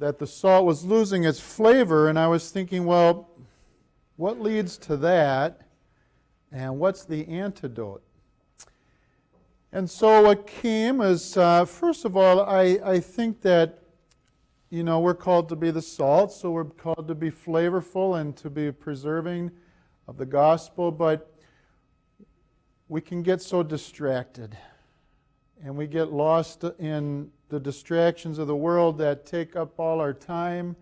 that the salt was losing its flavor, and I was thinking, well, what leads to that, and what's the antidote? And so what came is, first of all, I think that, we're called to be the salt, so we're called to be flavorful and to be preserving of the gospel, but we can get so distracted, and we get lost in the distractions of the world that take up all our time,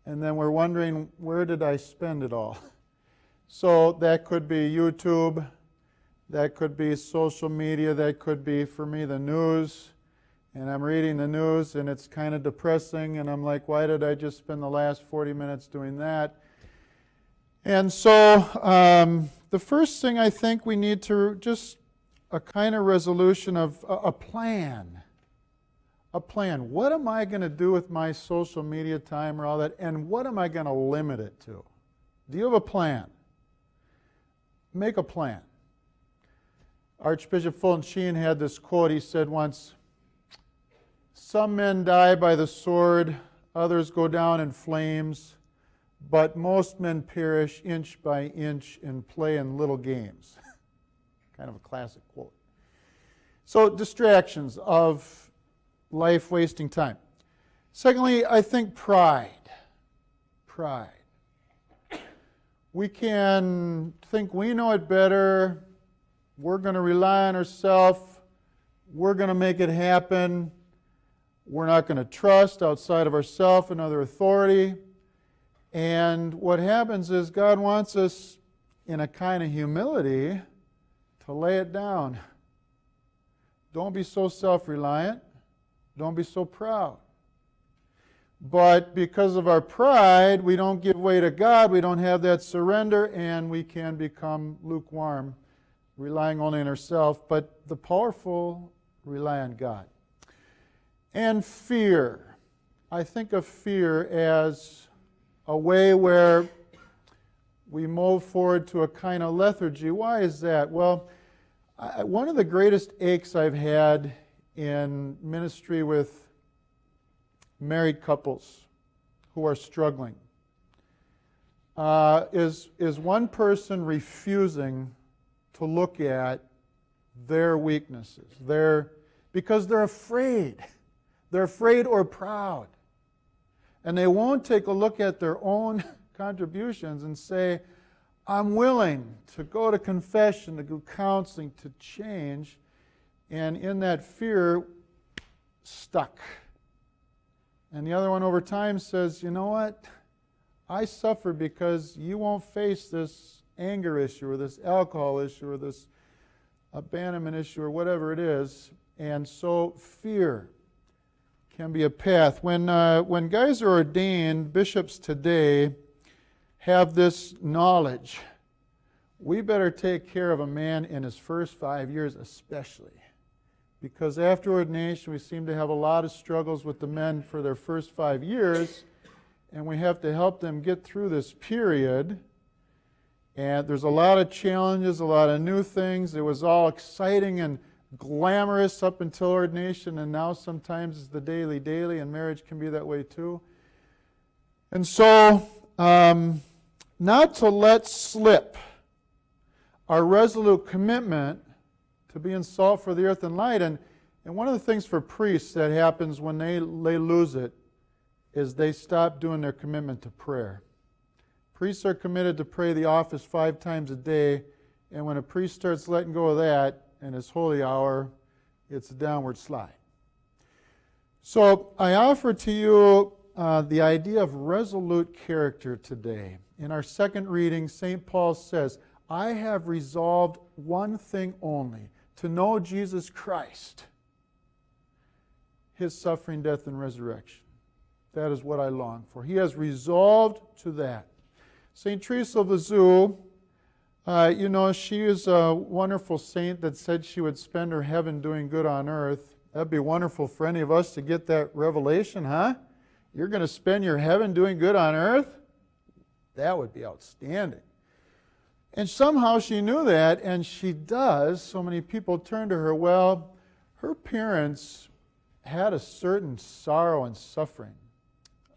and then we're wondering, where did I spend it all? So that could be YouTube, that could be social media, that could be, for me, the news. And I'm reading the news, and it's kind of depressing, and I'm like, why did I just spend the last 40 minutes doing that? And so the first thing I think we need to just a kind of resolution of a plan. A plan. What am I going to do with my social media time or all that, and what am I going to limit it to? Do you have a plan? Make a plan. Archbishop Fulton Sheen had this quote. He said once, "Some men die by the sword, others go down in flames, but most men perish inch by inch and play in little games." Kind of a classic quote. So distractions of life wasting time. Secondly, I think pride. Pride. We can think we know it better. We're going to rely on ourselves. We're going to make it happen. We're not going to trust outside of ourselves another authority. And what happens is God wants us in a kind of humility to lay it down. Don't be so self-reliant. Don't be so proud. But because of our pride, we don't give way to God, we don't have that surrender, and we can become lukewarm, relying only on ourselves. But the powerful rely on God. And fear. I think of fear as a way where we move forward to a kind of lethargy. Why is that? Well, one of the greatest aches I've had in ministry with married couples who are struggling is one person refusing to look at their weaknesses, because they're afraid. They're afraid or proud. And they won't take a look at their own contributions and say, I'm willing to go to confession, to do counseling, to change. And in that fear, stuck. And the other one over time says, you know what? I suffer because you won't face this anger issue or this alcohol issue or this abandonment issue or whatever it is. And so fear can be a path. When guys are ordained, bishops today have this knowledge. We better take care of a man in his first 5 years especially. Because after ordination, we seem to have a lot of struggles with the men for their first 5 years, and we have to help them get through this period. And there's a lot of challenges, a lot of new things. It was all exciting and glamorous up until ordination, and now sometimes it's the daily, and marriage can be that way too. And so, not to let slip our resolute commitment to being salt for the earth and light. And one of the things for priests that happens when they lose it is they stop doing their commitment to prayer. Priests are committed to pray the office 5 times a day, and when a priest starts letting go of that in his holy hour, it's a downward slide. So I offer to you the idea of resolute character today. In our second reading, St. Paul says, I have resolved one thing only, to know Jesus Christ, His suffering, death, and resurrection. That is what I long for. He has resolved to that. St. Teresa of Lisieux, she is a wonderful saint that said she would spend her heaven doing good on earth. That'd be wonderful for any of us to get that revelation, huh? You're going to spend your heaven doing good on earth? That would be outstanding. And somehow she knew that, and she does. So many people turn to her. Well, her parents had a certain sorrow and suffering.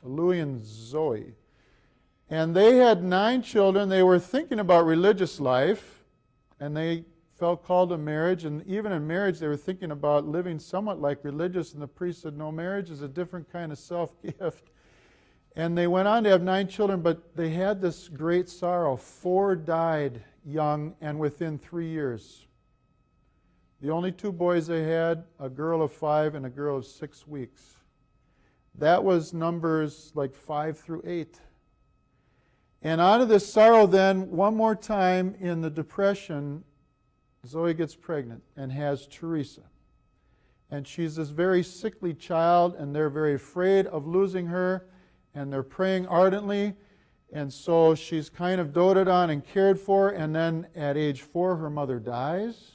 Louis and Zoe. And they had 9 children. They were thinking about religious life, and they felt called to marriage. And even in marriage, they were thinking about living somewhat like religious. And the priest said, no, marriage is a different kind of self-gift. And they went on to have 9 children, but they had this great sorrow. 4 died young and within 3 years. The only 2 boys they had, a girl of 5 and a girl of 6 weeks. That was Numbers like 5 through 8. And out of this sorrow then, one more time in the Depression, Zoe gets pregnant and has Teresa. And she's this very sickly child, and they're very afraid of losing her, and they're praying ardently. And so she's kind of doted on and cared for, and then at age 4, her mother dies.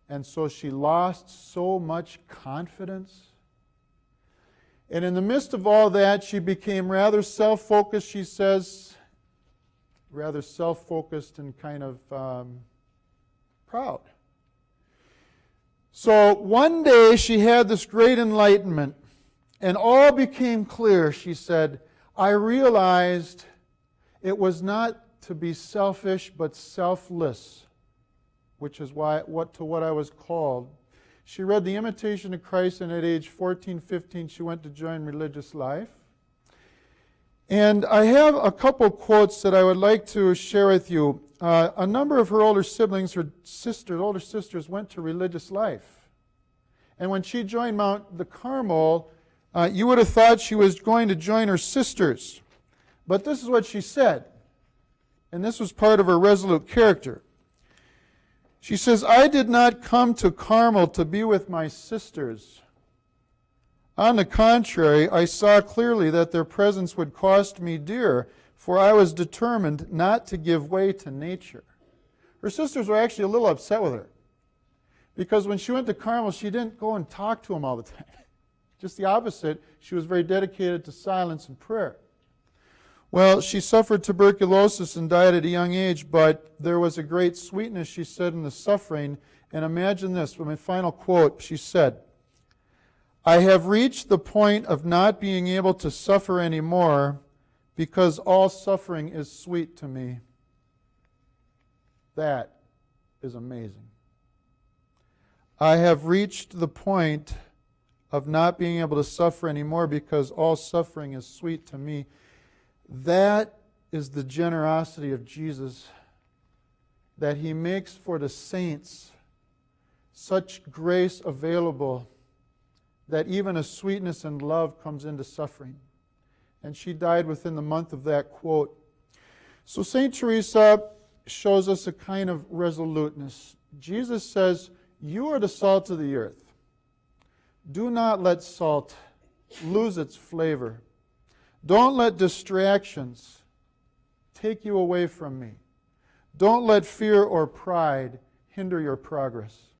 And so she lost so much confidence. And in the midst of all that, she became rather self-focused, she says, rather self-focused and kind of proud. So one day she had this great enlightenment, and all became clear. She said, I realized it was not to be selfish but selfless, which is what I was called. She read The Imitation of Christ, and at age 14, 15, she went to join religious life. And I have a couple quotes that I would like to share with you. A number of her older siblings, her older sisters, went to religious life. And when she joined Mount the Carmel, you would have thought she was going to join her sisters. But this is what she said, and this was part of her resolute character. She says, I did not come to Carmel to be with my sisters. On the contrary, I saw clearly that their presence would cost me dear, for I was determined not to give way to nature. Her sisters were actually a little upset with her, because when she went to Carmel, she didn't go and talk to them all the time. Just the opposite. She was very dedicated to silence and prayer. Well, she suffered tuberculosis and died at a young age, but there was a great sweetness, she said, in the suffering. And imagine this, with my final quote, she said, I have reached the point of not being able to suffer anymore because all suffering is sweet to me. That is amazing. I have reached the point of not being able to suffer anymore because all suffering is sweet to me. That is the generosity of Jesus, that he makes for the saints such grace available that even a sweetness and love comes into suffering. And she died within the month of that quote. So St. Teresa shows us a kind of resoluteness. Jesus says, you are the salt of the earth. Do not let salt lose its flavor. Don't let distractions take you away from me. Don't let fear or pride hinder your progress.